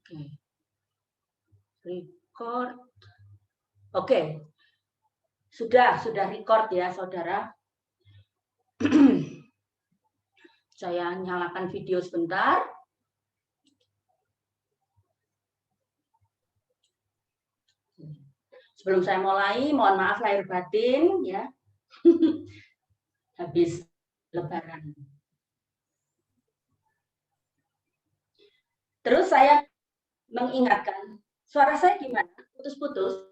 Oke. Record. Oke. Sudah record ya, Saudara. Saya nyalakan video sebentar. Sebelum saya mulai, mohon maaf lahir batin ya. Habis Lebaran. Terus saya mengingatkan, suara saya gimana? Putus-putus?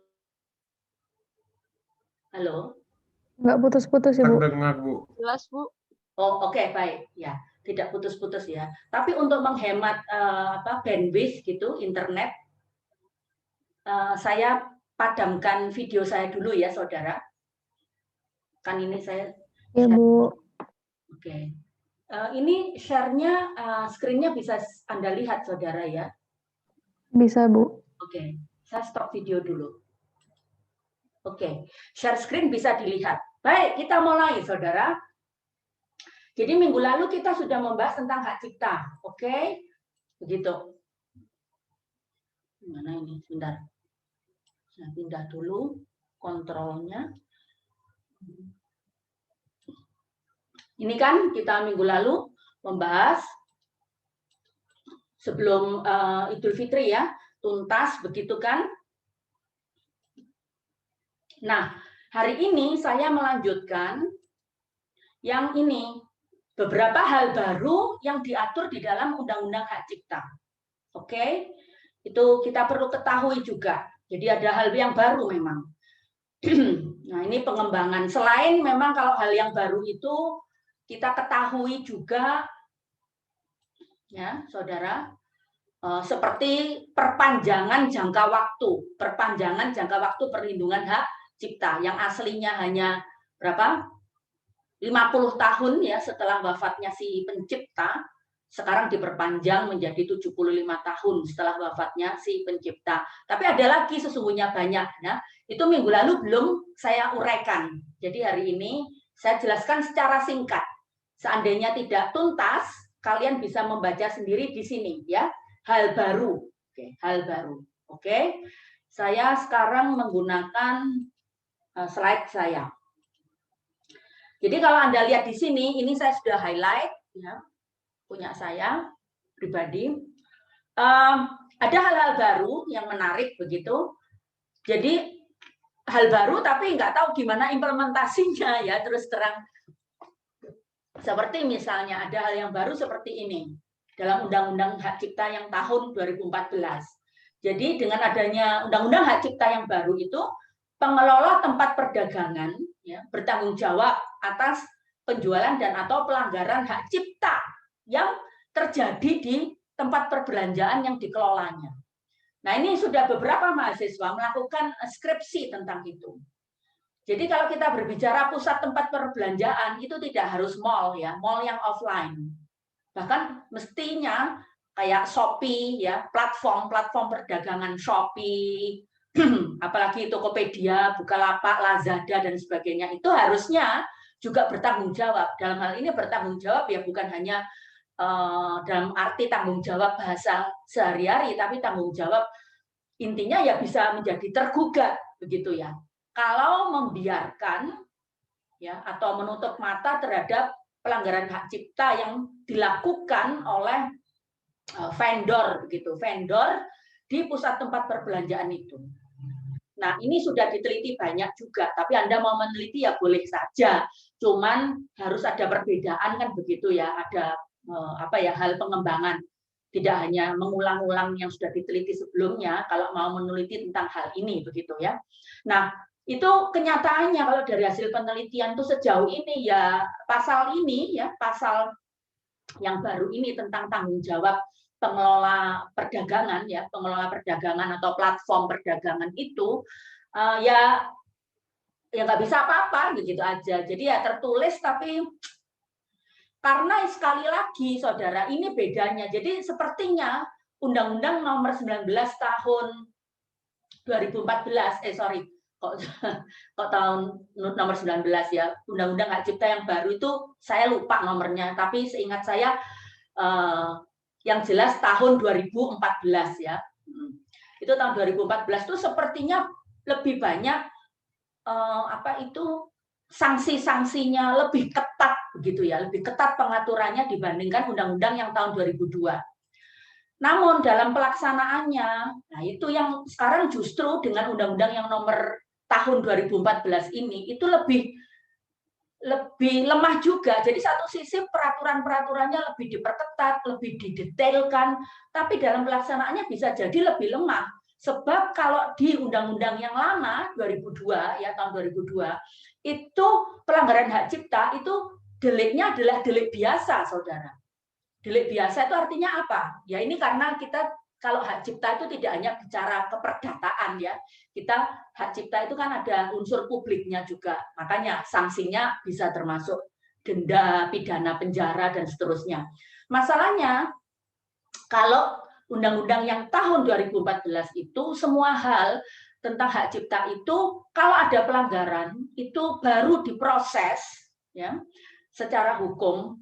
Halo? Nggak putus-putus ya, Bu? Terdengar, Bu. Jelas, Bu. Oh, oke, baik. Ya, tidak putus-putus ya. Tapi untuk menghemat bandwidth gitu, internet, saya padamkan video saya dulu ya, Saudara. Kan ini saya Ya, Bu. Oke. Ini share-nya, screen-nya bisa Anda lihat, Saudara ya? Bisa, Bu. Oke, saya stop video dulu. Oke, share screen bisa dilihat. Baik, kita mulai, Saudara. Jadi minggu lalu kita sudah membahas tentang hak cipta, oke? Begitu. Mana ini? Sebentar. Saya pindah dulu kontrolnya. Ini kan kita minggu lalu membahas sebelum Idul Fitri ya, tuntas begitu kan? Nah, hari ini saya melanjutkan yang ini, beberapa hal baru yang diatur di dalam Undang-Undang Hak Cipta. Oke? Itu kita perlu ketahui juga. Jadi ada hal yang baru memang. Nah, ini pengembangan. Selain memang kalau hal yang baru itu kita ketahui juga ya, Saudara, seperti perpanjangan jangka waktu perlindungan hak cipta yang aslinya hanya berapa? 50 tahun ya setelah wafatnya si pencipta, sekarang diperpanjang menjadi 75 tahun setelah wafatnya si pencipta. Tapi ada lagi sesungguhnya banyak ya. Itu minggu lalu belum saya uraikan. Jadi hari ini saya jelaskan secara singkat. Seandainya tidak tuntas, kalian bisa membaca sendiri di sini ya. Hal baru. Oke, hal baru. Oke. Saya sekarang menggunakan slide saya. Jadi kalau Anda lihat di sini, ini saya sudah highlight ya, punya saya pribadi. Ada hal-hal baru yang menarik begitu. Jadi hal baru tapi nggak tahu gimana implementasinya ya, terus terang. Seperti misalnya ada hal yang baru seperti ini dalam Undang-Undang Hak Cipta yang tahun 2014. Jadi dengan adanya Undang-Undang Hak Cipta yang baru itu, pengelola tempat perdagangan ya, bertanggung jawab atas penjualan dan atau pelanggaran hak cipta yang terjadi di tempat perbelanjaan yang dikelolanya. Nah, ini sudah beberapa mahasiswa melakukan skripsi tentang itu. Jadi kalau kita berbicara pusat tempat perbelanjaan itu tidak harus mall ya, mall yang offline. Bahkan mestinya kayak Shopee ya, platform perdagangan Shopee, apalagi Tokopedia, Bukalapak, Lazada dan sebagainya itu harusnya juga bertanggung jawab. Dalam hal ini bertanggung jawab ya bukan hanya dalam arti tanggung jawab bahasa sehari-hari, tapi tanggung jawab intinya ya bisa menjadi tergugat begitu ya. Kalau membiarkan ya atau menutup mata terhadap pelanggaran hak cipta yang dilakukan oleh vendor begitu, vendor di pusat tempat perbelanjaan itu. Nah, ini sudah diteliti banyak juga, tapi Anda mau meneliti ya boleh saja. Cuman harus ada perbedaan kan begitu ya, ada hal pengembangan. Tidak hanya mengulang-ulang yang sudah diteliti sebelumnya kalau mau meneliti tentang hal ini begitu ya. Nah, itu kenyataannya kalau dari hasil penelitian itu sejauh ini ya pasal ini ya, pasal yang baru ini tentang tanggung jawab pengelola perdagangan ya, pengelola perdagangan atau platform perdagangan itu ya nggak bisa apa-apa begitu aja. Jadi ya tertulis tapi karena sekali lagi Saudara ini bedanya. Jadi sepertinya Undang-Undang Nomor 19 tahun 2014 kok tahun nomor 19 ya, Undang-Undang Hak Cipta yang baru itu saya lupa nomornya, tapi seingat saya Yang jelas tahun 2014 ya. Itu tahun 2014 itu sepertinya lebih banyak sanksi-sanksinya lebih ketat begitu ya, lebih ketat pengaturannya dibandingkan undang-undang yang tahun 2002. Namun dalam pelaksanaannya, nah itu yang sekarang justru dengan undang-undang yang nomor tahun 2014 ini itu lebih lemah juga. Jadi satu sisi peraturan-peraturannya lebih diperketat, lebih didetailkan, tapi dalam pelaksanaannya bisa jadi lebih lemah. Sebab kalau di undang-undang yang lama 2002 ya tahun 2002 itu pelanggaran hak cipta itu deliknya adalah delik biasa, Saudara. Delik biasa itu artinya apa? Ya ini karena kita kalau hak cipta itu tidak hanya bicara keperdataan ya. Kita hak cipta itu kan ada unsur publiknya juga. Makanya sanksinya bisa termasuk denda, pidana penjara dan seterusnya. Masalahnya kalau undang-undang yang tahun 2014 itu semua hal tentang hak cipta itu kalau ada pelanggaran itu baru diproses ya secara hukum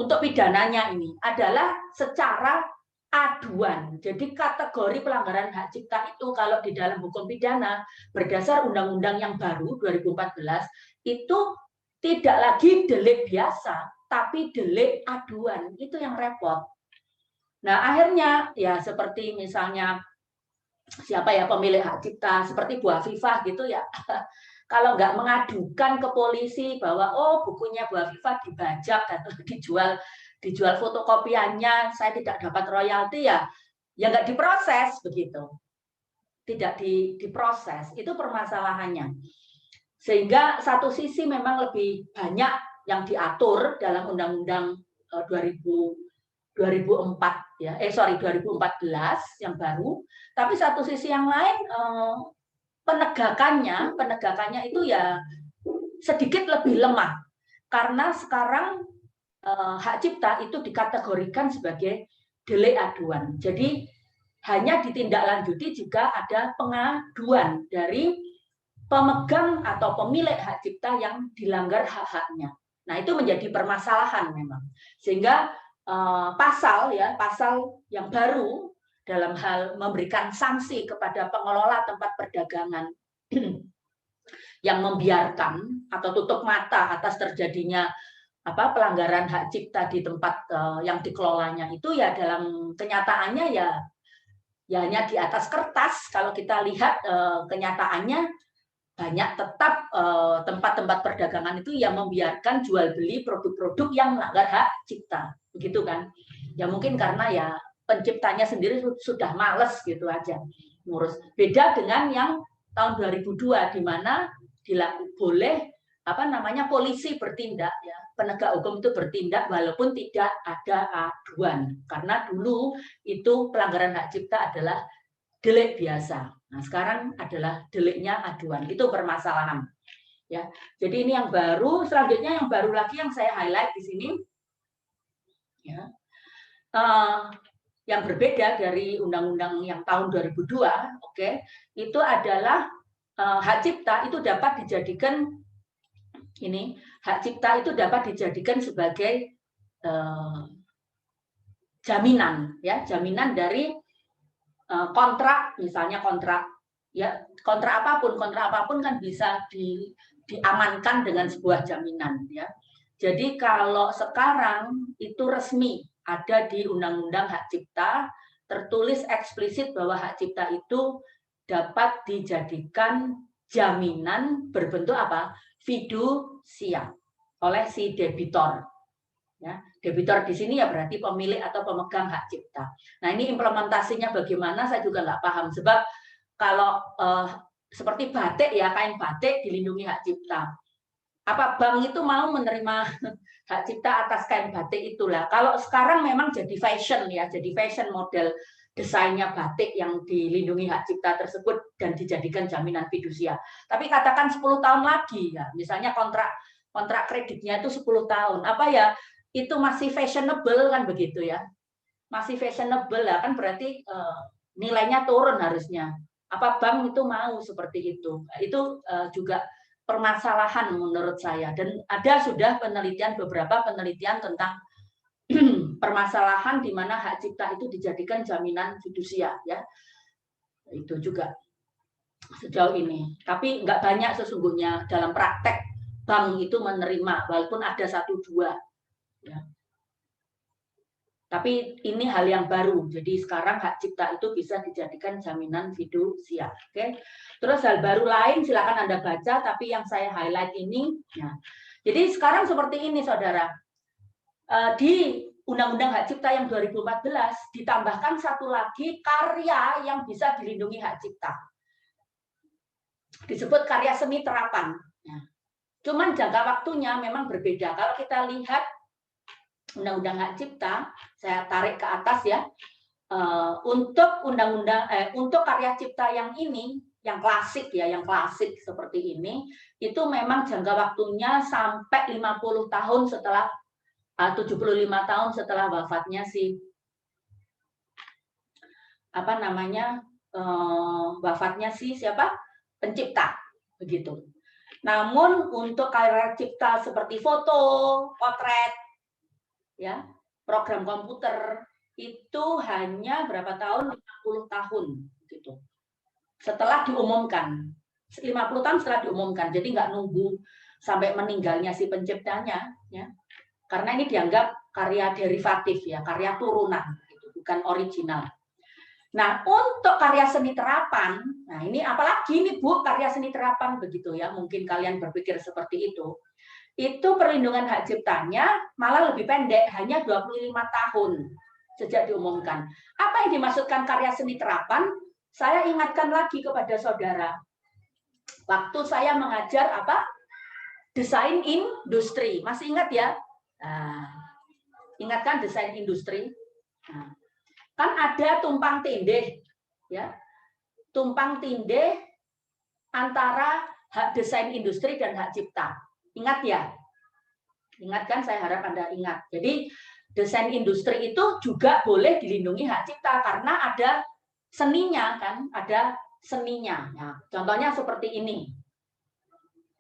untuk pidananya ini adalah secara aduan. Jadi kategori pelanggaran hak cipta itu kalau di dalam hukum pidana berdasar undang-undang yang baru 2014 itu tidak lagi delik biasa tapi delik aduan. Itu yang repot. Nah, akhirnya ya seperti misalnya siapa ya pemilik hak cipta seperti Bu Afifah gitu ya. Kalau nggak mengadukan ke polisi bahwa oh bukunya Bu Afifah dibajak atau dijual fotokopiannya, saya tidak dapat royalti ya nggak diproses begitu. Tidak diproses, itu permasalahannya. Sehingga satu sisi memang lebih banyak yang diatur dalam Undang-Undang 2004 ya 2014 yang baru, tapi satu sisi yang lain penegakannya itu ya sedikit lebih lemah karena sekarang hak cipta itu dikategorikan sebagai delik aduan. Jadi hanya ditindaklanjuti jika ada pengaduan dari pemegang atau pemilik hak cipta yang dilanggar hak-haknya. Nah, itu menjadi permasalahan memang. Sehingga pasal yang baru dalam hal memberikan sanksi kepada pengelola tempat perdagangan yang membiarkan atau tutup mata atas terjadinya pelanggaran hak cipta di tempat yang dikelolanya itu ya dalam kenyataannya ya hanya di atas kertas. Kalau kita lihat kenyataannya banyak tetap tempat-tempat perdagangan itu yang membiarkan jual beli produk-produk yang melanggar hak cipta. Begitu kan? Ya mungkin karena ya penciptanya sendiri sudah males gitu aja ngurus. Beda dengan yang tahun 2002 di mana boleh polisi bertindak ya, penegak hukum itu bertindak walaupun tidak ada aduan. Karena dulu itu pelanggaran hak cipta adalah delik biasa. Nah, sekarang adalah deliknya aduan. Itu permasalahan. Ya. Jadi ini yang baru, selanjutnya yang baru lagi yang saya highlight di sini ya. Yang berbeda dari undang-undang yang tahun 2002, itu adalah hak cipta itu dapat dijadikan sebagai jaminan ya, jaminan dari kontrak, misalnya kontrak apapun kan bisa diamankan dengan sebuah jaminan ya. Jadi kalau sekarang itu resmi ada di Undang-Undang Hak Cipta tertulis eksplisit bahwa hak cipta itu dapat dijadikan jaminan berbentuk fidusia oleh si debitor. Ya, debitor di sini ya berarti pemilik atau pemegang hak cipta. Nah ini implementasinya bagaimana saya juga nggak paham sebab kalau seperti batik ya kain batik dilindungi hak cipta. Apa bank itu mau menerima hak cipta atas kain batik itulah. Kalau sekarang memang jadi fashion ya, jadi fashion model desainnya batik yang dilindungi hak cipta tersebut dan dijadikan jaminan fidusia. Tapi katakan 10 tahun lagi ya, misalnya kontrak kreditnya itu 10 tahun. Apa ya? Itu masih fashionable kan begitu ya. Masih fashionable lah kan berarti nilainya turun harusnya. Apa bank itu mau seperti itu? Itu juga permasalahan menurut saya dan ada sudah beberapa penelitian tentang permasalahan di mana hak cipta itu dijadikan jaminan fidusia, ya. Itu juga sejauh ini. Tapi nggak banyak sesungguhnya dalam praktek bank itu menerima, walaupun ada 1-2. Ya. Tapi ini hal yang baru. Jadi sekarang hak cipta itu bisa dijadikan jaminan fidusia. Oke. Terus hal baru lain silakan Anda baca, tapi yang saya highlight ini. Nah, jadi sekarang seperti ini, saudara. Di Undang-Undang Hak Cipta yang 2014 ditambahkan satu lagi karya yang bisa dilindungi hak cipta. Disebut karya seni terapan. Nah, cuman jangka waktunya memang berbeda. Kalau kita lihat Undang-Undang Hak Cipta, saya tarik ke atas ya. Untuk untuk karya cipta yang ini, yang klasik ya, yang klasik seperti ini, itu memang jangka waktunya sampai 50 tahun setelah 75 tahun setelah wafatnya si wafatnya si siapa? Pencipta, begitu. Namun untuk karya cipta seperti foto, potret, ya, program komputer itu hanya berapa tahun? 50 tahun gitu. Setelah diumumkan. 50 tahun setelah diumumkan. Jadi nggak nunggu sampai meninggalnya si penciptanya, ya. Karena ini dianggap karya derivatif ya, karya turunan gitu, bukan original. Nah, untuk karya seni terapan, nah ini apalagi nih Bu, karya seni terapan begitu ya, mungkin kalian berpikir seperti itu. Itu perlindungan hak ciptanya malah lebih pendek, hanya 25 tahun sejak diumumkan. Apa yang dimaksudkan karya seni terapan? Saya ingatkan lagi kepada saudara. Waktu saya mengajar desain industri. Masih ingat ya? Nah, ingatkan desain industri. Nah, kan ada tumpang tindih ya. Tumpang tindih antara hak desain industri dan hak cipta. Ingat ya? Ingat kan, saya harap Anda ingat. Jadi desain industri itu juga boleh dilindungi hak cipta karena ada seninya kan, ada seninya. Nah, contohnya seperti ini.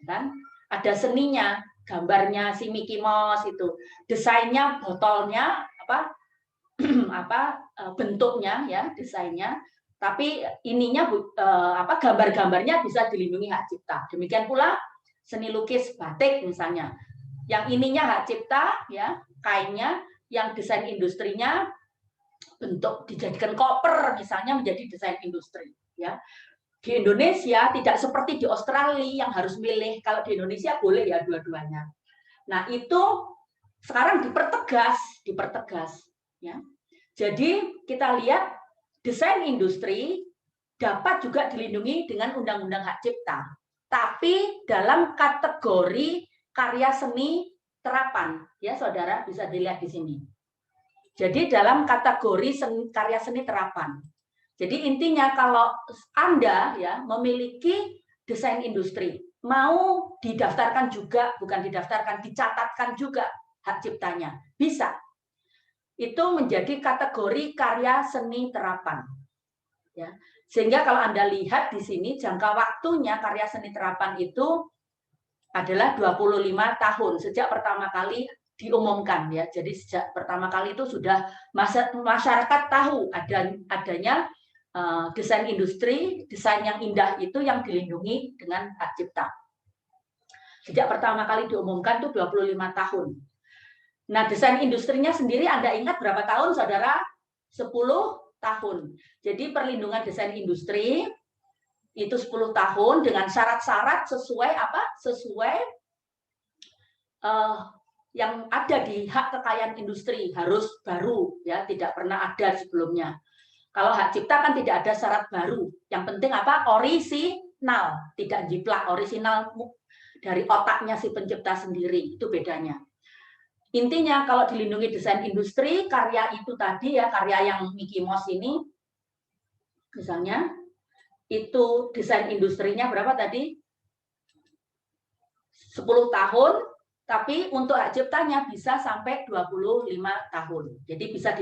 Kan? Ada seninya, gambarnya si Mickey Mouse itu, desainnya botolnya bentuknya ya, desainnya, tapi ininya gambar-gambarnya bisa dilindungi hak cipta. Demikian pula seni lukis batik misalnya, yang ininya hak cipta ya, kainnya, yang desain industrinya bentuk dijadikan koper misalnya menjadi desain industri ya. Di Indonesia tidak seperti di Australia yang harus milih. Kalau di Indonesia boleh ya dua-duanya. Nah, itu sekarang dipertegas ya. Jadi kita lihat desain industri dapat juga dilindungi dengan Undang-Undang Hak Cipta, tapi dalam kategori karya seni terapan, ya saudara bisa dilihat di sini. Jadi dalam kategori karya seni terapan. Jadi intinya kalau Anda ya memiliki desain industri, mau didaftarkan juga, bukan didaftarkan, dicatatkan juga hak ciptanya, bisa. Itu menjadi kategori karya seni terapan. Ya. Sehingga kalau Anda lihat di sini jangka waktunya karya seni terapan itu adalah 25 tahun sejak pertama kali diumumkan ya. Jadi sejak pertama kali itu sudah masyarakat tahu adanya desain industri, desain yang indah itu yang dilindungi dengan hak cipta. Sejak pertama kali diumumkan itu 25 tahun. Nah, desain industrinya sendiri Anda ingat berapa tahun, saudara? 10 tahun. Jadi perlindungan desain industri itu 10 tahun dengan syarat-syarat sesuai Sesuai yang ada di hak kekayaan industri, harus baru ya, tidak pernah ada sebelumnya. Kalau hak cipta kan tidak ada syarat baru. Yang penting orisinal, tidak jiplak, orisinal dari otaknya si pencipta sendiri. Itu bedanya. Intinya kalau dilindungi desain industri, karya itu tadi ya, karya yang Mickey Mouse ini, misalnya, itu desain industrinya berapa tadi? 10 tahun, tapi untuk hak ciptanya bisa sampai 25 tahun. Jadi bisa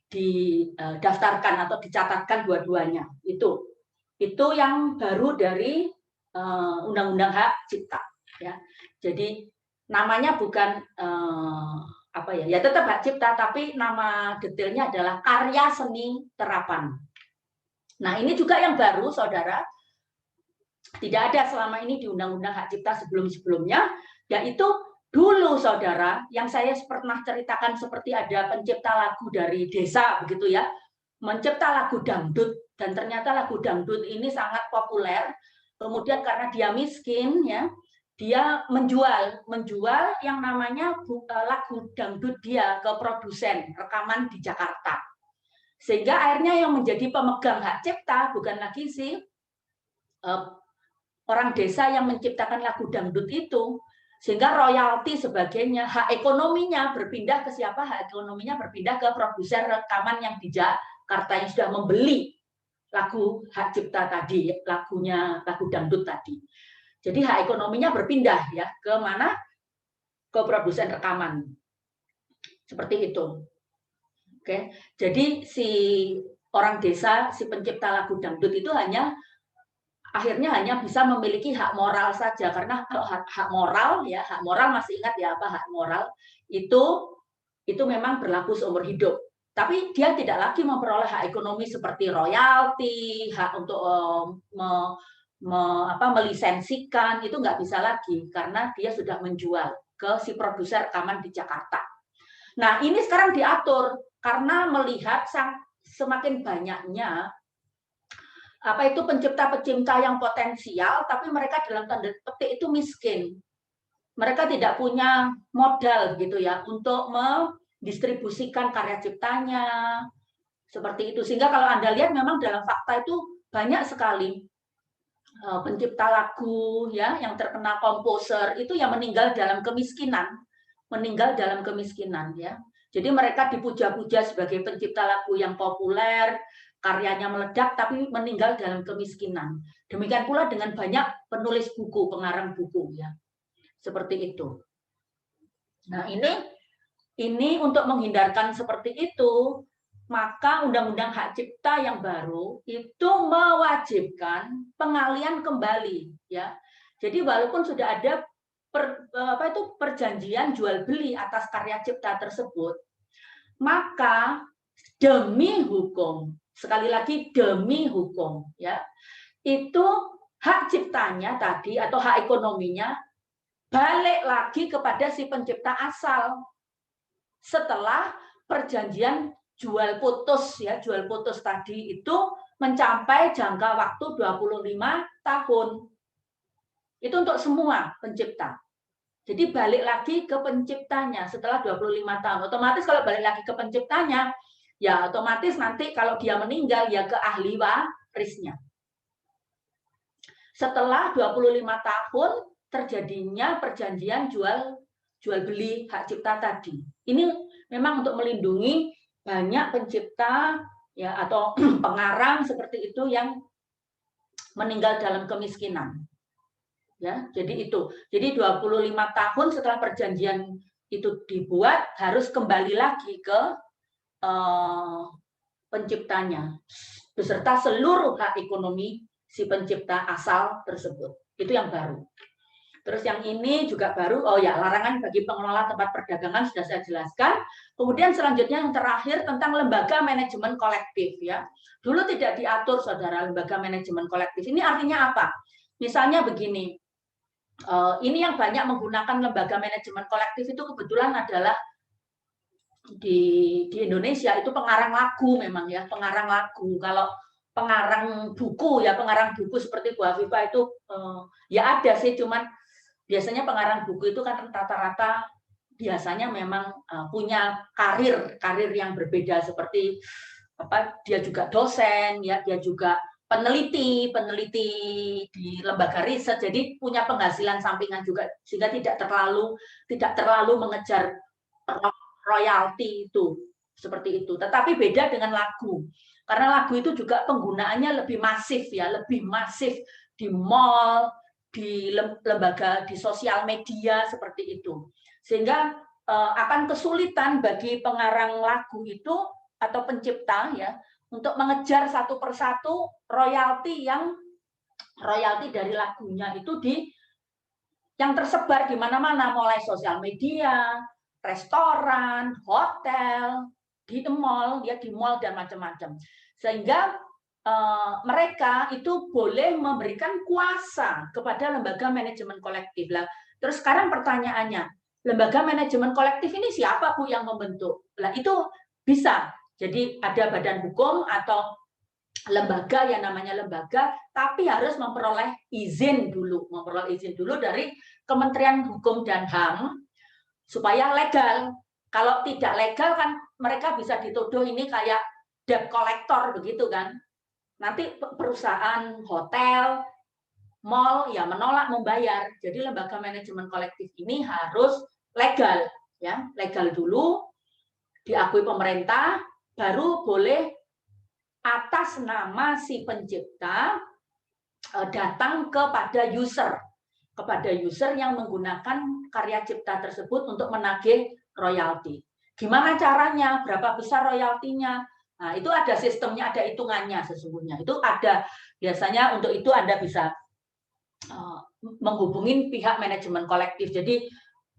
didaftarkan atau dicatatkan dua-duanya. Itu yang baru dari Undang-Undang Hak Cipta ya. Jadi namanya bukan apa ya? Ya tetap hak cipta, tapi nama detailnya adalah karya seni terapan. Nah, ini juga yang baru, saudara. Tidak ada selama ini di Undang-Undang Hak Cipta sebelum-sebelumnya, yaitu dulu, saudara, yang saya pernah ceritakan seperti ada pencipta lagu dari desa, begitu ya, mencipta lagu dangdut, dan ternyata lagu dangdut ini sangat populer. Kemudian karena dia miskin, ya, dia menjual yang namanya lagu dangdut dia ke produsen rekaman di Jakarta. Sehingga akhirnya yang menjadi pemegang hak cipta bukan lagi si orang desa yang menciptakan lagu dangdut itu, sehingga royalti sebagainya, hak ekonominya berpindah ke siapa? Hak ekonominya berpindah ke produser rekaman yang di Jakarta yang sudah membeli lagu hak cipta tadi, lagu dangdut tadi. Jadi hak ekonominya berpindah ya ke mana? Ke produsen rekaman. Seperti itu. Oke. Jadi si orang desa, si pencipta lagu dangdut itu akhirnya hanya bisa memiliki hak moral saja, karena kalau hak moral ya, hak moral masih ingat ya apa hak moral itu memang berlaku seumur hidup. Tapi dia tidak lagi memperoleh hak ekonomi seperti royalti, hak untuk melisensikan, itu nggak bisa lagi karena dia sudah menjual ke si produser rekaman di Jakarta. Nah, ini sekarang diatur karena melihat semakin banyaknya itu pencipta-pencipta yang potensial, tapi mereka dalam tanda petik itu miskin. Mereka tidak punya modal gitu ya untuk mendistribusikan karya ciptanya seperti itu. Sehingga kalau Anda lihat memang dalam fakta itu banyak sekali pencipta lagu ya yang terkenal komposer itu yang meninggal dalam kemiskinan, ya. Jadi mereka dipuja-puja sebagai pencipta lagu yang populer, karyanya meledak, tapi meninggal dalam kemiskinan. Demikian pula dengan banyak penulis buku, pengarang buku, ya, seperti itu. Nah, ini untuk menghindarkan seperti itu, maka Undang-Undang Hak Cipta yang baru itu mewajibkan pengalian kembali, ya. Jadi walaupun sudah ada perjanjian jual beli atas karya cipta tersebut, maka demi hukum, sekali lagi demi hukum, ya, itu hak ciptanya tadi atau hak ekonominya balik lagi kepada si pencipta asal setelah perjanjian jual putus tadi itu mencapai jangka waktu 25 tahun. Itu untuk semua pencipta. Jadi balik lagi ke penciptanya setelah 25 tahun. Otomatis kalau balik lagi ke penciptanya, ya otomatis nanti kalau dia meninggal ya ke ahli warisnya. Setelah 25 tahun terjadinya perjanjian jual beli hak cipta tadi. Ini memang untuk melindungi banyak pencipta ya atau pengarang seperti itu yang meninggal dalam kemiskinan. Ya, jadi itu. Jadi 25 tahun setelah perjanjian itu dibuat harus kembali lagi ke penciptanya beserta seluruh hak ekonomi si pencipta asal tersebut. Itu yang baru. Terus yang ini juga baru, larangan bagi pengelola tempat perdagangan sudah saya jelaskan. Kemudian selanjutnya yang terakhir tentang lembaga manajemen kolektif, ya. Dulu tidak diatur, saudara, lembaga manajemen kolektif. Ini artinya apa? Misalnya begini, ini yang banyak menggunakan lembaga manajemen kolektif itu kebetulan adalah di Indonesia itu pengarang lagu memang ya, pengarang lagu. Kalau pengarang buku seperti Bu Afifah itu ya ada sih, cuman biasanya pengarang buku itu kan rata-rata biasanya memang punya karir yang berbeda, seperti dia juga dosen ya, dia juga peneliti di lembaga riset, jadi punya penghasilan sampingan juga, sehingga tidak terlalu mengejar royalti itu seperti itu. Tetapi beda dengan lagu, karena lagu itu juga penggunaannya lebih masif ya, lebih masif di mall, di lembaga, di sosial media seperti itu, sehingga akan kesulitan bagi pengarang lagu itu atau pencipta ya untuk mengejar satu persatu royalti dari lagunya itu yang tersebar di mana-mana, mulai sosial media, restoran, hotel, di mall, ya di mall dan macam-macam. Sehingga mereka itu boleh memberikan kuasa kepada lembaga manajemen kolektif. Lah, terus sekarang pertanyaannya, lembaga manajemen kolektif ini siapa Bu yang membentuk? Lah itu bisa. Jadi ada badan hukum atau lembaga yang namanya lembaga, tapi harus memperoleh izin dulu dari Kementerian Hukum dan HAM supaya legal. Kalau tidak legal kan mereka bisa dituduh ini kayak debt collector begitu kan. Nanti perusahaan hotel, mall ya menolak membayar. Jadi lembaga manajemen kolektif ini harus legal, ya, legal dulu, diakui pemerintah, baru boleh atas nama si pencipta datang kepada user yang menggunakan karya cipta tersebut untuk menagih royalti. Gimana caranya? Berapa besar royaltinya? Nah, itu ada sistemnya, ada hitungannya sesungguhnya. Itu ada, biasanya untuk itu Anda bisa menghubungi pihak manajemen kolektif. Jadi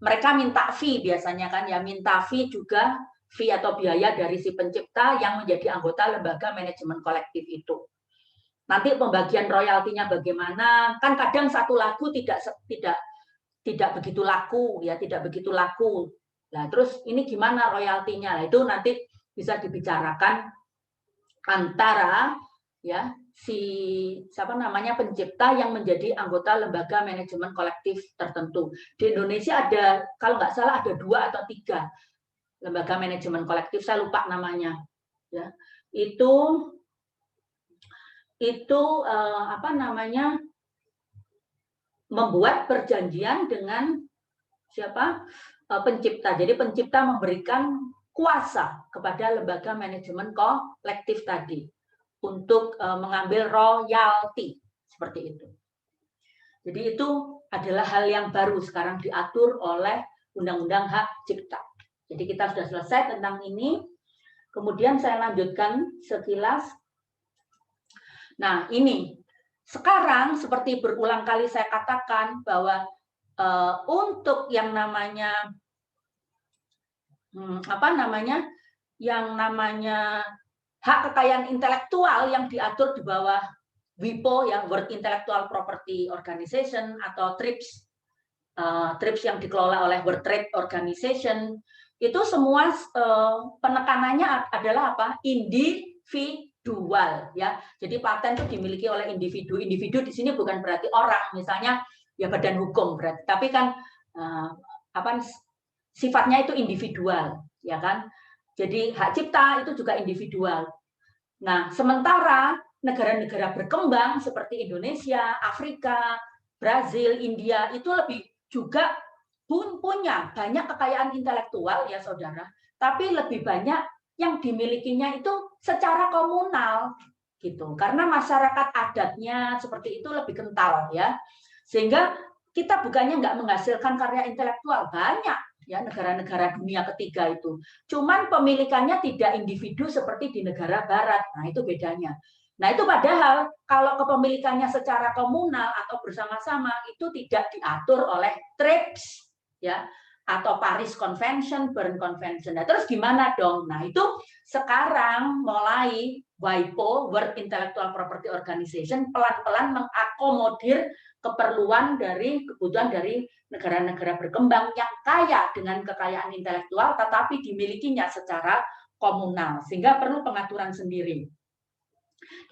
mereka minta fee biasanya kan ya, minta fee juga, fee atau biaya dari si pencipta yang menjadi anggota lembaga manajemen kolektif itu. Nanti pembagian royaltinya bagaimana? Kan kadang satu lagu tidak begitu laku ya, tidak begitu laku. Nah, terus ini gimana royaltinya? Nah, itu nanti bisa dibicarakan antara ya si siapa namanya pencipta yang menjadi anggota lembaga manajemen kolektif tertentu. Di Indonesia ada, kalau nggak salah ada 2 atau 3 lembaga manajemen kolektif, saya lupa namanya. Ya, itu apa namanya, membuat perjanjian dengan siapa, pencipta. Jadi pencipta memberikan kuasa kepada lembaga manajemen kolektif tadi untuk mengambil royalti seperti itu. Jadi itu adalah hal yang baru sekarang diatur oleh Undang-Undang Hak Cipta. Jadi kita sudah selesai tentang ini. Kemudian saya lanjutkan sekilas. Nah, ini sekarang seperti berulang kali saya katakan bahwa untuk yang namanya hak kekayaan intelektual yang diatur di bawah WIPO, yang World Intellectual Property Organization atau TRIPS, TRIPS yang dikelola oleh World Trade Organization, itu semua penekanannya adalah apa? Individual, ya. Jadi paten itu dimiliki oleh individu. Individu di sini bukan berarti orang, misalnya ya badan hukum berarti, tapi kan sifatnya itu individual, ya kan? Jadi hak cipta itu juga individual. Nah, sementara negara-negara berkembang seperti Indonesia, Afrika, Brazil, India itu lebih juga punya banyak kekayaan intelektual ya saudara, tapi lebih banyak yang dimilikinya itu secara komunal gitu, karena masyarakat adatnya seperti itu lebih kental ya, sehingga kita bukannya nggak menghasilkan karya intelektual, banyak ya negara-negara dunia ketiga itu, cuman pemilikannya tidak individu seperti di negara barat. Nah, itu bedanya. Nah, itu padahal kalau kepemilikannya secara komunal atau bersama-sama itu tidak diatur oleh TRIPS ya, atau Paris Convention, Bern Convention. Nah, terus gimana dong? Nah, itu sekarang mulai WIPO, World Intellectual Property Organization, pelan-pelan mengakomodir kebutuhan dari negara-negara berkembang yang kaya dengan kekayaan intelektual tetapi dimilikinya secara komunal, sehingga perlu pengaturan sendiri.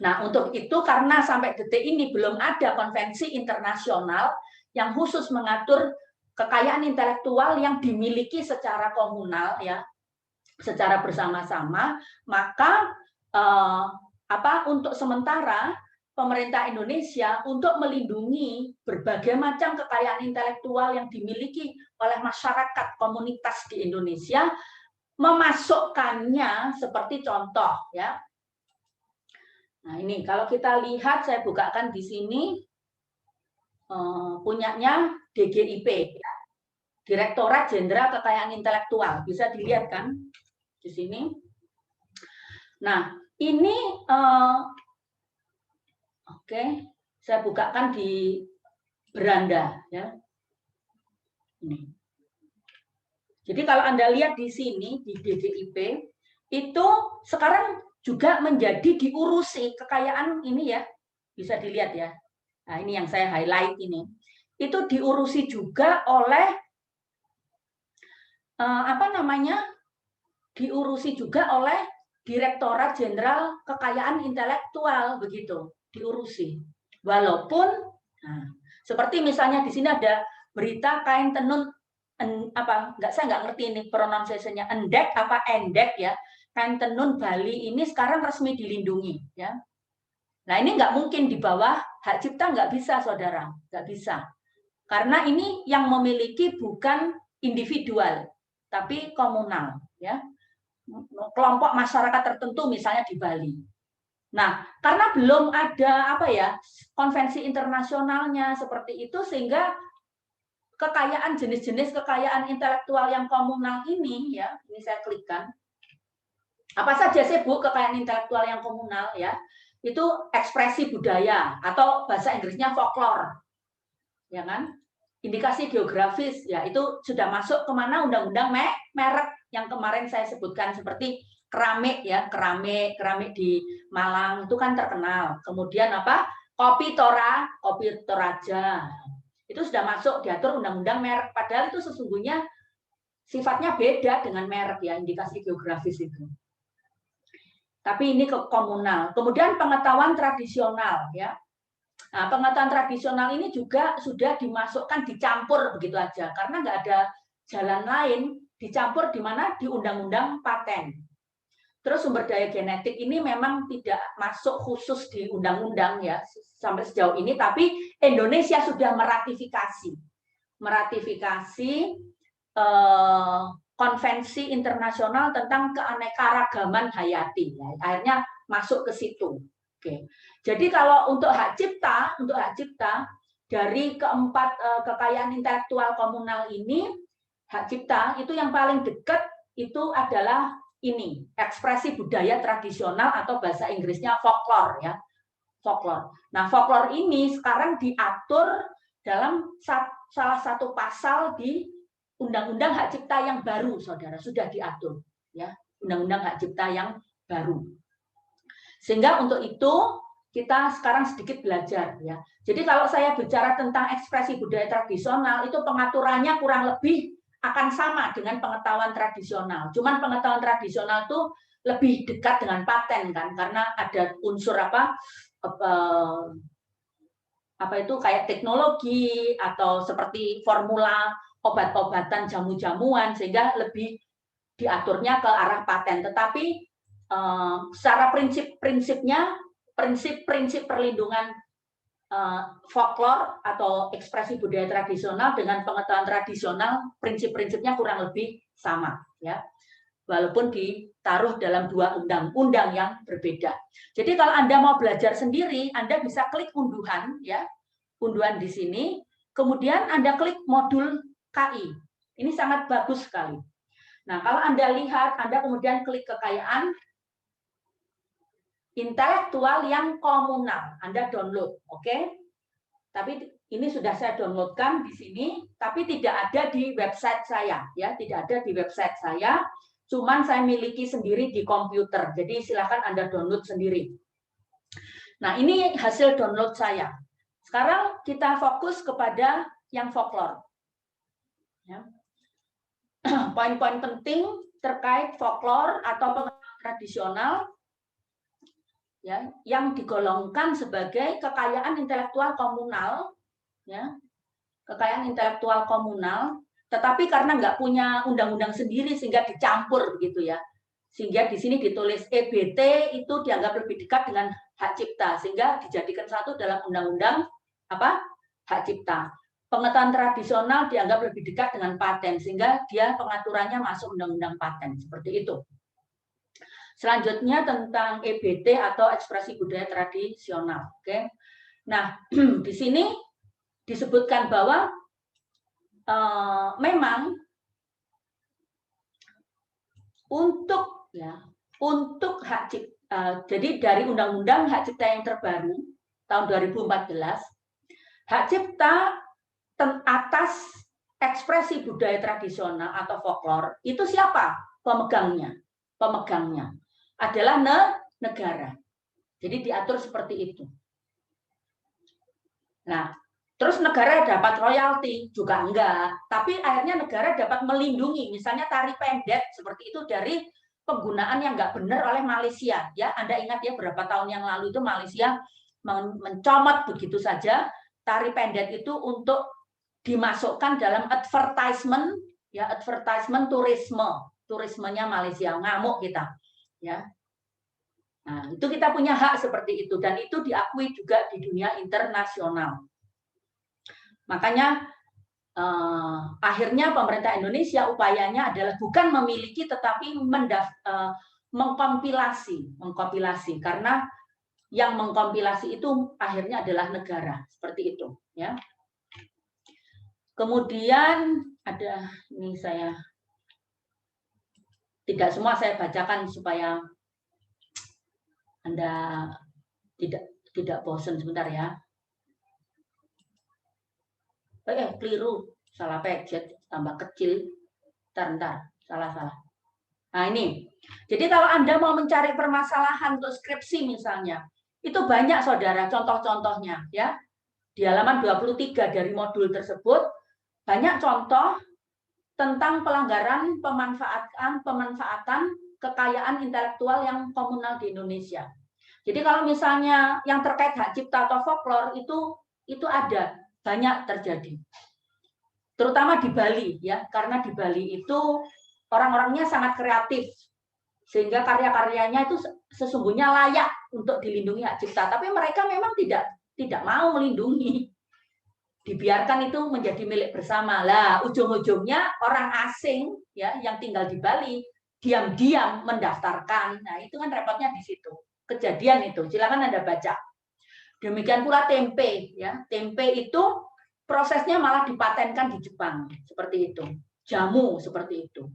Nah, untuk itu karena sampai detik ini belum ada konvensi internasional yang khusus mengatur kekayaan intelektual yang dimiliki secara komunal ya, secara bersama-sama, maka untuk sementara pemerintah Indonesia untuk melindungi berbagai macam kekayaan intelektual yang dimiliki oleh masyarakat komunitas di Indonesia, memasukkannya seperti contoh ya. Nah, ini kalau kita lihat, saya bukakan di sini punyanya DGIP, ya. Direktorat Jenderal Kekayaan Intelektual, bisa dilihat kan di sini. Nah, ini oke, saya bukakan di beranda ya. Ini. Jadi kalau Anda lihat di sini di DDIP itu sekarang juga menjadi diurusi kekayaan ini ya, bisa dilihat ya. Nah, ini yang saya highlight ini. Itu diurusi juga oleh diurusi juga oleh Direktorat Jenderal Kekayaan Intelektual, begitu, diurusi. Walaupun seperti misalnya di sini ada berita kain tenun saya nggak ngerti ini pronunciation-nya, endek apa endek ya, kain tenun Bali ini sekarang resmi dilindungi ya. Nah, ini nggak mungkin di bawah hak cipta, nggak bisa, saudara, nggak bisa. Karena ini yang memiliki bukan individual, tapi komunal ya. Kelompok masyarakat tertentu misalnya di Bali. Nah, karena belum ada konvensi internasionalnya seperti itu, sehingga kekayaan jenis-jenis kekayaan intelektual yang komunal ini ya, ini saya klikkan. Apa saja sih Bu kekayaan intelektual yang komunal ya? Itu ekspresi budaya atau bahasa Inggrisnya folklore. Ya kan? Indikasi geografis ya, itu sudah masuk kemana undang-undang merek yang kemarin saya sebutkan, seperti keramik ya, keramik di Malang itu kan terkenal. Kemudian kopi Toraja itu sudah masuk diatur undang-undang merek, padahal itu sesungguhnya sifatnya beda dengan merek ya, indikasi geografis itu. Tapi ini ke komunal. Kemudian pengetahuan tradisional ya. Nah, pengetahuan tradisional ini juga sudah dimasukkan, dicampur begitu aja, karena nggak ada jalan lain, dicampur di mana? Di undang-undang paten. Terus sumber daya genetik ini memang tidak masuk khusus di undang-undang ya sampai sejauh ini, tapi Indonesia sudah meratifikasi konvensi internasional tentang keanekaragaman hayati. Ya, akhirnya masuk ke situ. Oke. Jadi kalau untuk hak cipta dari keempat kekayaan intelektual komunal ini, hak cipta itu yang paling dekat itu adalah ini, ekspresi budaya tradisional atau bahasa Inggrisnya folklore ya. Folklore. Nah, folklore ini sekarang diatur dalam salah satu pasal di Undang-Undang Hak Cipta yang baru, saudara, sudah diatur ya, Undang-Undang Hak Cipta yang baru. Sehingga untuk itu kita sekarang sedikit belajar ya. Jadi kalau saya bicara tentang ekspresi budaya tradisional, itu pengaturannya kurang lebih akan sama dengan pengetahuan tradisional. Cuman pengetahuan tradisional itu lebih dekat dengan paten kan, karena ada unsur itu kayak teknologi atau seperti formula obat-obatan, jamu-jamuan, sehingga lebih diaturnya ke arah paten. Tetapi secara prinsip perlindungan folklore atau ekspresi budaya tradisional dengan pengetahuan tradisional, prinsip-prinsipnya kurang lebih sama ya, walaupun ditaruh dalam dua undang-undang yang berbeda. Jadi kalau Anda mau belajar sendiri, Anda bisa klik unduhan ya, unduhan di sini, kemudian Anda klik modul KI. Ini sangat bagus sekali. Nah, kalau Anda lihat, Anda kemudian klik kekayaan intelektual yang komunal, Anda download, oke? Tapi ini sudah saya downloadkan di sini, tapi tidak ada di website saya, ya, tidak ada di website saya. Cuman saya miliki sendiri di komputer, jadi silakan Anda download sendiri. Nah, ini hasil download saya. Sekarang kita fokus kepada yang folklore. Ya. Poin-poin penting terkait folklore atau pengetahuan tradisional ya, yang digolongkan sebagai kekayaan intelektual komunal, ya, kekayaan intelektual komunal, tetapi karena nggak punya undang-undang sendiri sehingga dicampur begitu ya, sehingga di sini ditulis EBT itu dianggap lebih dekat dengan hak cipta, sehingga dijadikan satu dalam undang-undang hak cipta. Pengetahuan tradisional dianggap lebih dekat dengan paten, sehingga dia pengaturannya masuk undang-undang paten seperti itu. Selanjutnya tentang EBT atau ekspresi budaya tradisional. Oke. Nah, di sini disebutkan bahwa memang untuk hak cipta, jadi dari Undang-Undang Hak Cipta yang terbaru tahun 2014, hak cipta atas ekspresi budaya tradisional atau folklore itu siapa pemegangnya? Pemegangnya adalah negara. Jadi diatur seperti itu. Nah, terus negara dapat royalti juga enggak, tapi akhirnya negara dapat melindungi, misalnya tari pendek seperti itu dari penggunaan yang enggak benar oleh Malaysia. Ya, Anda ingat ya berapa tahun yang lalu itu Malaysia mencomot begitu saja tari pendek itu untuk dimasukkan dalam advertisement, ya advertisement turismenya Malaysia, ngamuk kita, ya. Nah, itu kita punya hak seperti itu dan itu diakui juga di dunia internasional. Makanya akhirnya pemerintah Indonesia upayanya adalah bukan memiliki tetapi mengkompilasi karena yang mengkompilasi itu akhirnya adalah negara seperti itu, ya. Kemudian ada ini saya tidak semua saya bacakan supaya Anda tidak bosan sebentar ya. Keliru, salah pencet, tambah kecil. Bentar, salah. Nah ini, jadi kalau Anda mau mencari permasalahan untuk skripsi misalnya, itu banyak saudara contoh-contohnya ya. Di halaman 23 dari modul tersebut, banyak contoh tentang pelanggaran pemanfaatan kekayaan intelektual yang komunal di Indonesia. Jadi kalau misalnya yang terkait hak cipta atau folklore itu ada banyak terjadi, terutama di Bali ya, karena di Bali itu orang-orangnya sangat kreatif sehingga karya-karyanya itu sesungguhnya layak untuk dilindungi hak cipta, tapi mereka memang tidak mau melindungi, dibiarkan itu menjadi milik bersama. Lah ujung-ujungnya orang asing ya yang tinggal di Bali diam-diam mendaftarkan. Nah itu kan repotnya di situ. Kejadian itu, silakan Anda baca. Demikian pula tempe, ya. Tempe itu prosesnya malah dipatenkan di Jepang, seperti itu. Jamu seperti itu.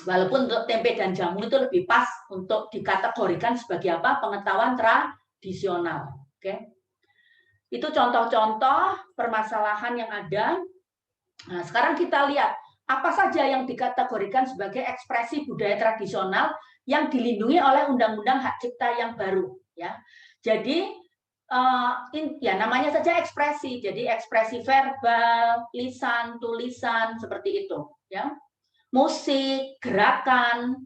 Walaupun untuk tempe dan jamu itu lebih pas untuk dikategorikan sebagai apa? Pengetahuan tradisional. Oke. Itu contoh-contoh permasalahan yang ada. Nah, sekarang kita lihat apa saja yang dikategorikan sebagai ekspresi budaya tradisional yang dilindungi oleh Undang-Undang Hak Cipta yang baru, ya. Jadi ya namanya saja ekspresi, jadi ekspresi verbal, lisan, tulisan seperti itu, ya. Musik, gerakan,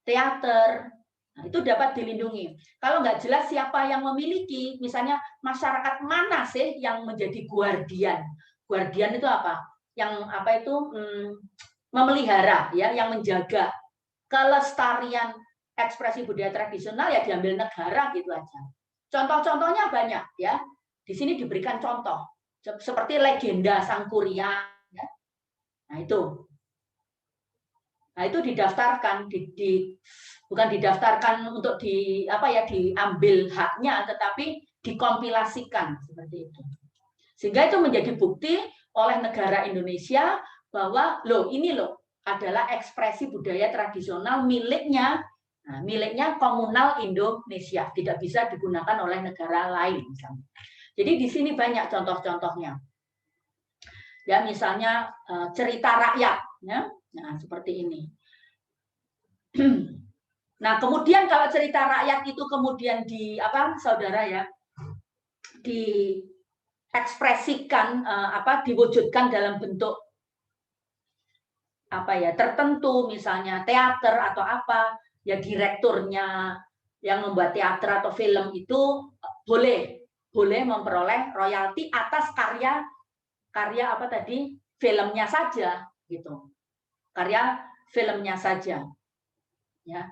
teater, nah, itu dapat dilindungi. Kalau nggak jelas siapa yang memiliki, misalnya masyarakat mana sih yang menjadi guardian? Guardian itu apa? Yang apa itu memelihara, ya, yang menjaga kelestarian ekspresi budaya tradisional ya diambil negara gitu aja. Contoh-contohnya banyak ya. Di sini diberikan contoh seperti legenda Sangkuriang. Ya. Nah itu didaftarkan, bukan didaftarkan untuk diambil haknya, tetapi dikompilasikan seperti itu. Sehingga itu menjadi bukti oleh negara Indonesia bahwa ini adalah ekspresi budaya tradisional miliknya komunal Indonesia, tidak bisa digunakan oleh negara lain misalnya. Jadi di sini banyak contoh-contohnya. Ya misalnya cerita rakyat, ya. Nah seperti ini. Nah kemudian kalau cerita rakyat itu kemudian saudara ya, diekspresikan diwujudkan dalam bentuk tertentu, misalnya teater atau apa, ya direkturnya yang membuat teater atau film itu boleh memperoleh royalti atas karya filmnya saja gitu, karya filmnya saja, ya.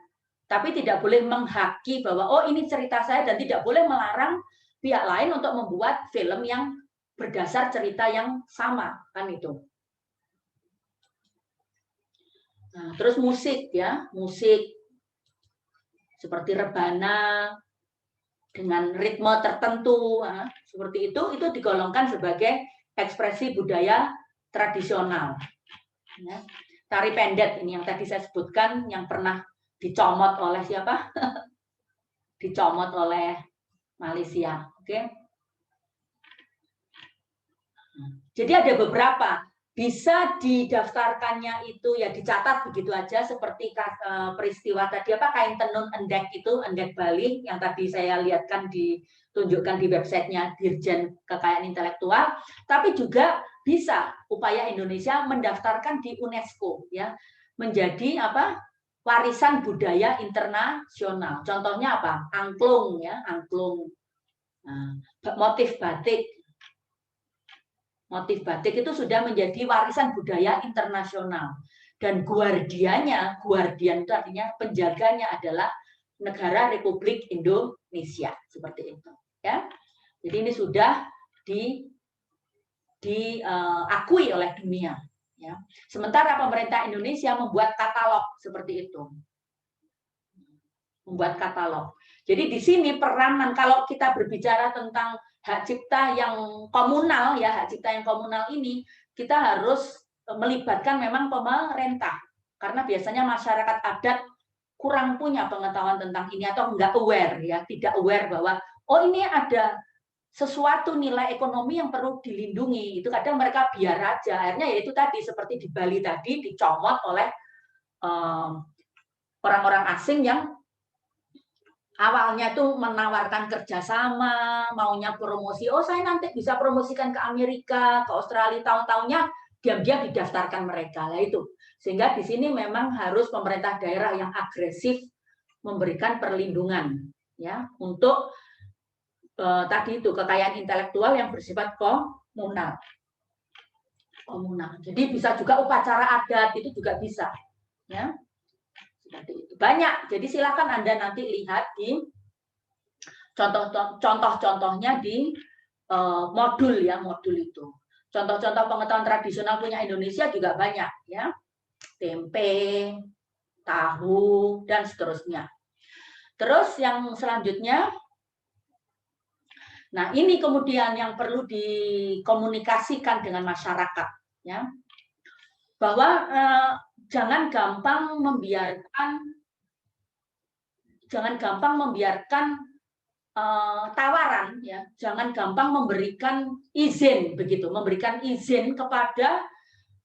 Tapi tidak boleh menghaki bahwa ini cerita saya, dan tidak boleh melarang pihak lain untuk membuat film yang berdasar cerita yang sama, kan itu. Nah, terus musik ya, musik seperti rebana dengan ritme tertentu, seperti itu digolongkan sebagai ekspresi budaya tradisional. Ya. Tari pendek ini yang tadi saya sebutkan, yang pernah dicomot oleh siapa? Dicomot oleh Malaysia. Oke. Jadi ada beberapa, bisa didaftarkannya itu ya dicatat begitu aja seperti peristiwa tadi apa kain tenun endek itu, endek Bali yang tadi saya lihatkan ditunjukkan di websitenya Dirjen Kekayaan Intelektual, tapi juga bisa upaya Indonesia mendaftarkan di UNESCO ya menjadi apa warisan budaya internasional. Contohnya apa? Angklung ya, angklung. Nah, motif batik. Motif batik itu sudah menjadi warisan budaya internasional. Dan guardian itu artinya penjaganya adalah negara Republik Indonesia. Seperti itu. Ya. Jadi ini sudah diakui oleh dunia. Ya. Sementara pemerintah Indonesia membuat katalog seperti itu. Membuat katalog. Jadi di sini peranan kalau kita berbicara tentang hak cipta yang komunal ya, hak cipta yang komunal ini kita harus melibatkan memang pemerintah. Karena biasanya masyarakat adat kurang punya pengetahuan tentang ini atau enggak aware ya, tidak aware bahwa oh ini ada sesuatu nilai ekonomi yang perlu dilindungi. Itu kadang mereka biar aja. Akhirnya ya itu tadi seperti di Bali tadi dicomot oleh orang-orang asing yang awalnya tuh menawarkan kerjasama, maunya promosi. Oh, saya nanti bisa promosikan ke Amerika, ke Australia, tahun-tahunnya diam-diam didaftarkan mereka. Lah itu. Sehingga di sini memang harus pemerintah daerah yang agresif memberikan perlindungan ya untuk tadi itu kekayaan intelektual yang bersifat komunal. Komunal. Jadi bisa juga upacara adat itu juga bisa. Ya. Banyak, jadi silakan Anda nanti lihat di contoh-contohnya di modul ya, modul itu. Contoh-contoh pengetahuan tradisional punya Indonesia juga banyak ya, tempe, tahu dan seterusnya. Terus yang selanjutnya, nah ini kemudian yang perlu dikomunikasikan dengan masyarakat ya, bahwa jangan gampang membiarkan tawaran ya, jangan gampang memberikan izin begitu, memberikan izin kepada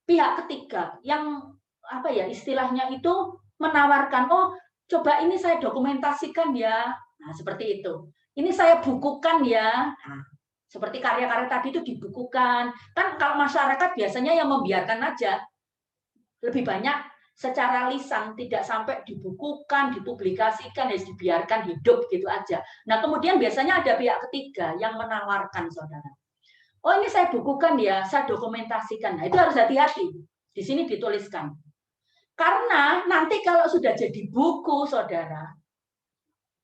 pihak ketiga yang apa ya istilahnya itu menawarkan, oh coba ini saya dokumentasikan ya, nah seperti itu, ini saya bukukan ya, nah, seperti karya-karya tadi itu dibukukan, kan kalau masyarakat biasanya yang membiarkan aja, lebih banyak secara lisan, tidak sampai dibukukan, dipublikasikan, ya dibiarkan hidup gitu aja. Nah, kemudian biasanya ada pihak ketiga yang menawarkan, saudara. Oh, ini saya bukukan ya, saya dokumentasikan. Nah, itu harus hati-hati. Di sini dituliskan. Karena nanti kalau sudah jadi buku, saudara,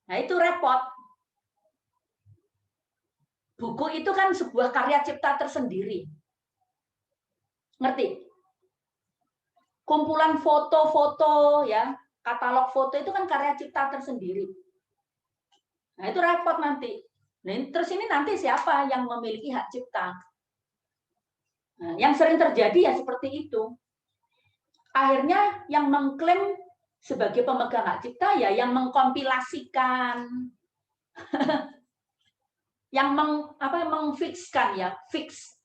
nah itu repot. Buku itu kan sebuah karya cipta tersendiri. Ngerti? Kumpulan foto-foto ya, katalog foto itu kan karya cipta tersendiri. Nah, itu repot nanti. Nah, terus ini nanti siapa yang memiliki hak cipta? Nah, yang sering terjadi ya seperti itu. Akhirnya yang mengklaim sebagai pemegang hak cipta ya yang mengkompilasikan yang mengfikskan ya, fix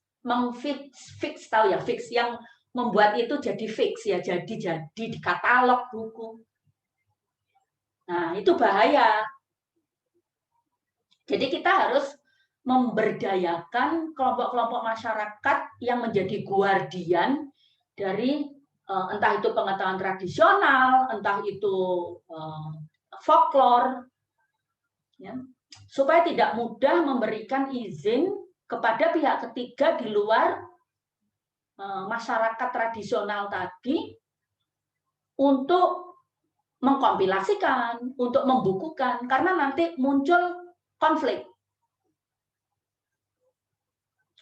tahu ya, fix yang membuat itu jadi fix ya, jadi di katalog buku. Nah, itu bahaya. Jadi kita harus memberdayakan kelompok-kelompok masyarakat yang menjadi guardian dari entah itu pengetahuan tradisional, entah itu folklore, ya, supaya tidak mudah memberikan izin kepada pihak ketiga di luar masyarakat tradisional tadi untuk mengkompilasikan, untuk membukukan, karena nanti muncul konflik.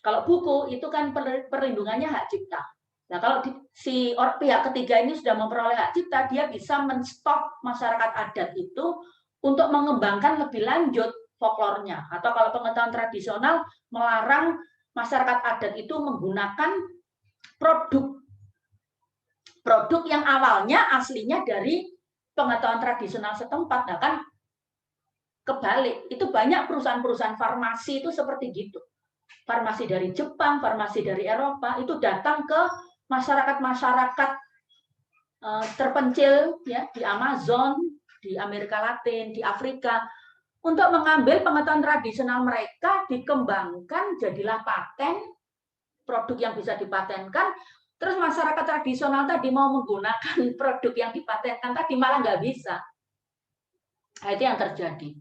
Kalau buku itu kan perlindungannya hak cipta. Nah, kalau si pihak ketiga ini sudah memperoleh hak cipta, dia bisa menstop masyarakat adat itu untuk mengembangkan lebih lanjut folklornya. Atau kalau pengetahuan tradisional melarang masyarakat adat itu menggunakan produk yang awalnya aslinya dari pengetahuan tradisional setempat. Nah kan kebalik, itu banyak perusahaan-perusahaan farmasi itu seperti gitu. farmasi dari Jepang, farmasi dari Eropa itu datang ke masyarakat-masyarakat terpencil ya di Amazon, di Amerika Latin, di Afrika untuk mengambil pengetahuan tradisional mereka dikembangkan jadilah paten, produk yang bisa dipatenkan. Terus masyarakat tradisional tadi mau menggunakan produk yang dipatenkan tadi malah nggak bisa. Nah, itu yang terjadi.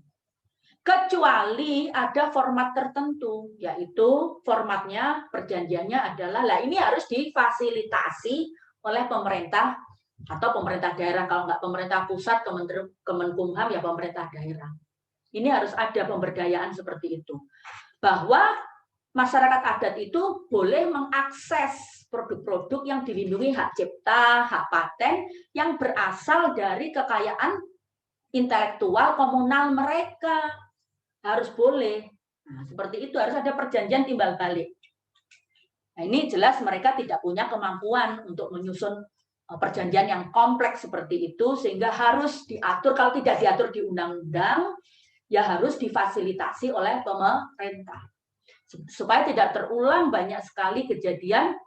Kecuali ada format tertentu, yaitu formatnya perjanjiannya adalah, lah ini harus difasilitasi oleh pemerintah atau pemerintah daerah. Kalau nggak pemerintah pusat, Kemenkumham ya pemerintah daerah. Ini harus ada pemberdayaan seperti itu. Bahwa masyarakat adat itu boleh mengakses produk-produk yang dilindungi hak cipta, hak paten yang berasal dari kekayaan intelektual komunal mereka. Harus boleh. Nah, seperti itu harus ada perjanjian timbal balik. Nah, ini jelas mereka tidak punya kemampuan untuk menyusun perjanjian yang kompleks seperti itu sehingga harus diatur. Kalau tidak diatur di undang-undang, ya harus difasilitasi oleh pemerintah. Supaya tidak terulang banyak sekali kejadian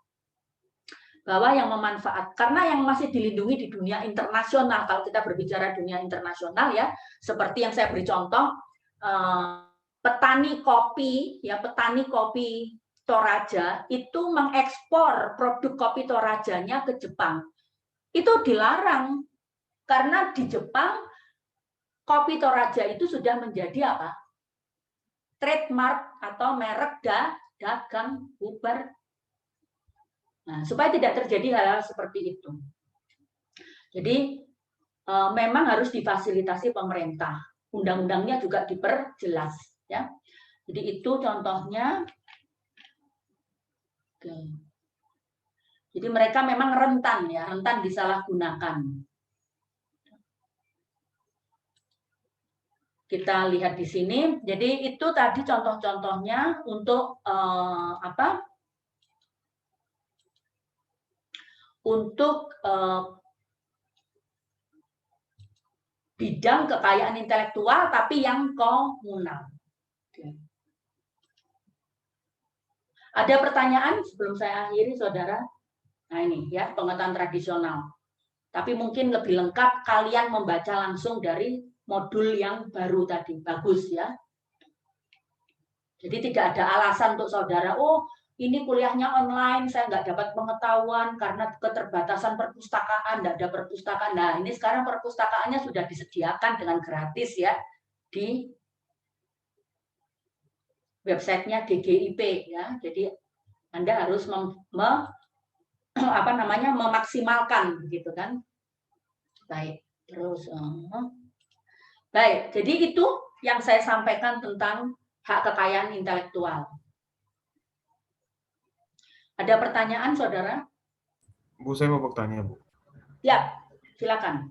bahwa yang memanfaat, karena yang masih dilindungi di dunia internasional, kalau kita berbicara dunia internasional ya, seperti yang saya beri contoh, petani kopi Toraja itu mengekspor produk kopi Torajanya ke Jepang. Itu dilarang karena di Jepang kopi Toraja itu sudah menjadi apa? Trademark atau merek dagang bubar. Nah, supaya tidak terjadi hal-hal seperti itu. Jadi memang harus difasilitasi pemerintah. Undang-undangnya juga diperjelas, ya. Jadi itu contohnya. Oke. Jadi mereka memang rentan ya, rentan disalahgunakan. Kita lihat di sini. Jadi itu tadi contoh-contohnya untuk apa? Untuk bidang kekayaan intelektual tapi yang komunal. Oke. Ada pertanyaan sebelum saya akhiri, saudara? Nah ini ya, pengetahuan tradisional. Tapi mungkin lebih lengkap kalian membaca langsung dari modul yang baru tadi. Bagus ya. Jadi tidak ada alasan untuk saudara, oh ini kuliahnya online, saya nggak dapat pengetahuan karena keterbatasan perpustakaan, nggak ada perpustakaan. Nah ini sekarang perpustakaannya sudah disediakan dengan gratis ya di websitenya DGIP ya. Jadi Anda harus memaksimalkan begitu kan. Baik, terus baik. Jadi itu yang saya sampaikan tentang hak kekayaan intelektual. Ada pertanyaan, saudara? Bu, saya mau bertanya, Bu. Ya, silakan.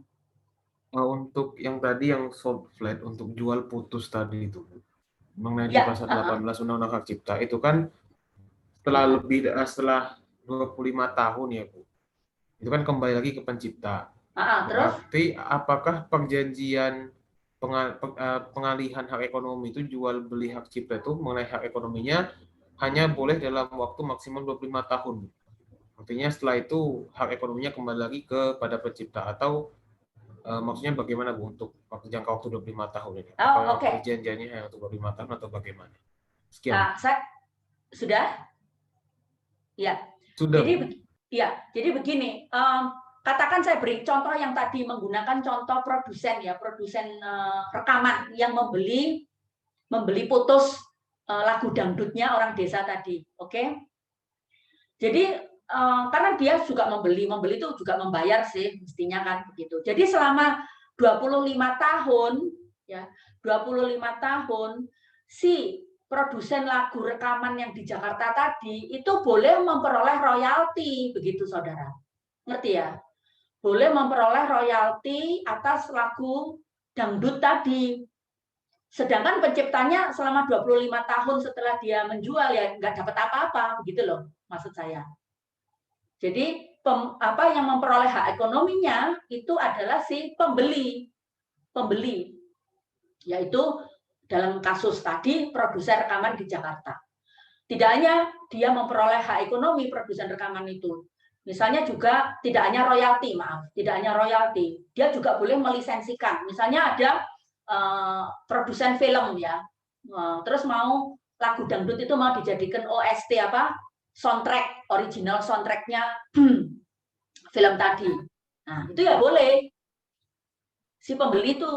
Untuk yang tadi yang sold flat untuk jual putus tadi itu, mengenai di pasal 18 Undang-Undang Hak Cipta itu kan setelah 25 tahun ya, Bu. Itu kan kembali lagi ke pencipta. Berarti apakah perjanjian pengalihan hak ekonomi itu jual beli hak cipta itu mengenai hak ekonominya hanya boleh dalam waktu maksimal 25 tahun. Artinya setelah itu hak ekonominya kembali lagi kepada pencipta atau maksudnya bagaimana Bu untuk jangka waktu 25 tahun ini? Apakah perjanjiannya hanya untuk 25 tahun atau bagaimana? Sekian. Sudah? Ya. Sudah. Jadi begini, katakan saya beri contoh yang tadi menggunakan contoh produsen ya, produsen rekaman yang membeli putus lagu dangdutnya orang desa tadi, oke? Jadi karena dia juga membeli itu juga membayar sih mestinya kan begitu. Jadi selama 25 tahun ya, 25 tahun si produsen lagu rekaman yang di Jakarta tadi itu boleh memperoleh royalti begitu saudara. Ngerti ya? Boleh memperoleh royalti atas lagu dangdut tadi. Sedangkan penciptanya selama 25 tahun setelah dia menjual ya nggak dapat apa-apa, begitu loh maksud saya. Jadi yang memperoleh hak ekonominya itu adalah si pembeli, yaitu dalam kasus tadi produsen rekaman di Jakarta. Tidak hanya dia memperoleh hak ekonomi produsen rekaman itu, misalnya juga tidak hanya royalti, tidak hanya royalti, dia juga boleh melisensikan. Misalnya ada produsen film ya, terus mau lagu dangdut itu mau dijadikan OST soundtrack, original soundtracknya film tadi. Nah itu ya boleh. Si pembeli itu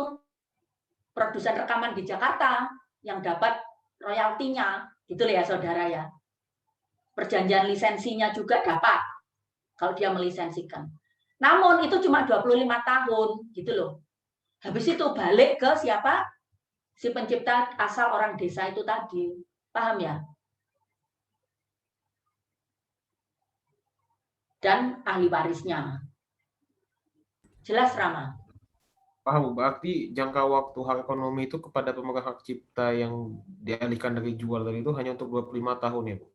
produsen rekaman di Jakarta yang dapat royaltinya, gitu ya saudara ya. Perjanjian lisensinya juga dapat kalau dia melisensikan. Namun itu cuma 25 tahun gitu loh. Habis itu balik ke siapa? Si pencipta asal orang desa itu tadi. Paham ya? Dan ahli warisnya. Jelas, Rama? Paham, berarti jangka waktu hak ekonomi itu kepada pemegang hak cipta yang dialihkan dari jual tadi itu hanya untuk 25 tahun ya, Bu?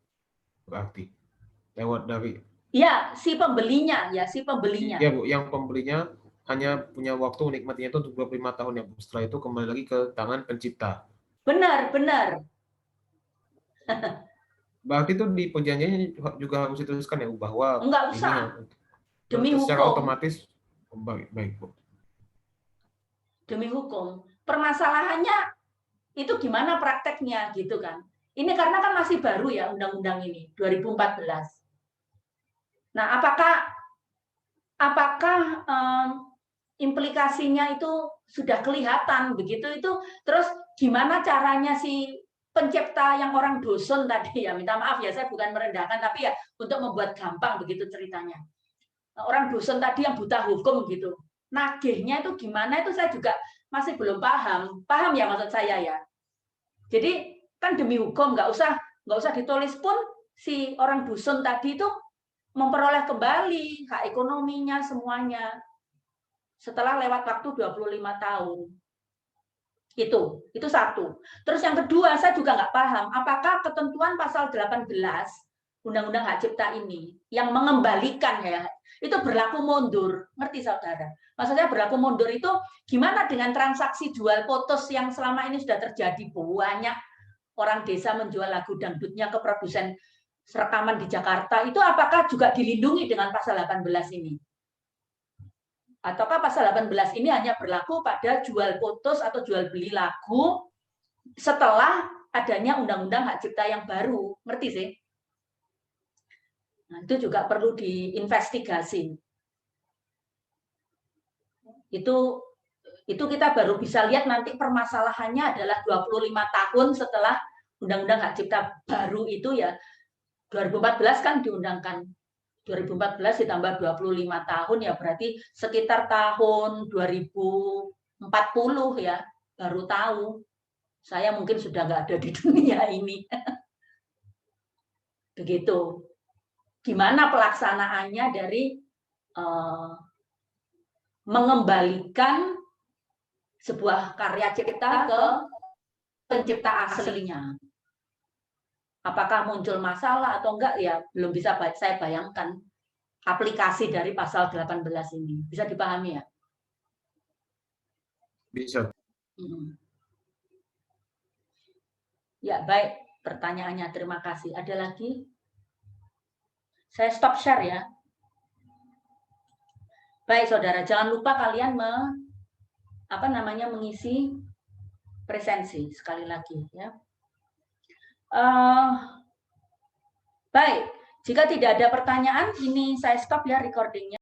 Berarti lewat dari... Iya, si pembelinya. Iya, Bu, yang pembelinya hanya punya waktu menikmatinya itu untuk 25 tahun ya, Bu. Setelah itu kembali lagi ke tangan pencipta. Benar. Berarti itu di perjanjiannya juga harus dituliskan ya, Bu, bahwa enggak usah. Demi secara hukum. otomatis baik, Bu. Demi hukum. Permasalahannya itu gimana prakteknya gitu kan. Ini karena kan masih baru ya undang-undang ini, 2014. Nah, apakah implikasinya itu sudah kelihatan begitu itu? Terus gimana caranya si pencipta yang orang dusun tadi ya, minta maaf ya saya bukan merendahkan tapi ya untuk membuat gampang begitu ceritanya. Orang dusun tadi yang buta hukum gitu. Nagihnya itu gimana itu saya juga masih belum paham. Paham ya maksud saya ya. Jadi kan demi hukum nggak usah ditulis pun si orang dusun tadi itu memperoleh kembali hak ekonominya semuanya setelah lewat waktu 25 tahun. Itu satu. Terus yang kedua, saya juga nggak paham apakah ketentuan pasal 18 Undang-Undang Hak Cipta ini yang mengembalikan ya, itu berlaku mundur. Ngerti saudara? Maksudnya berlaku mundur itu gimana dengan transaksi jual putus yang selama ini sudah terjadi banyak orang desa menjual lagu dangdutnya ke produsen rekaman di Jakarta, itu apakah juga dilindungi dengan pasal 18 ini? Ataukah pasal 18 ini hanya berlaku pada jual putus atau jual beli lagu setelah adanya Undang-Undang Hak Cipta yang baru? Ngerti sih? Nah, itu juga perlu diinvestigasi. Itu kita baru bisa lihat nanti permasalahannya adalah 25 tahun setelah Undang-Undang Hak Cipta baru itu ya. 2014 kan diundangkan, 2014 ditambah 25 tahun ya berarti sekitar tahun 2040 ya baru tahu. Saya mungkin sudah nggak ada di dunia ini. Begitu. Gimana pelaksanaannya dari mengembalikan sebuah karya cipta ke pencipta aslinya. Apakah muncul masalah atau enggak ya belum bisa saya bayangkan aplikasi dari pasal 18 ini. Bisa dipahami ya? Bisa. Ya, baik. Pertanyaannya, terima kasih. Ada lagi? Saya stop share ya. Baik, saudara. Jangan lupa kalian mengisi presensi sekali lagi ya. Baik, jika tidak ada pertanyaan, ini saya stop ya recordingnya.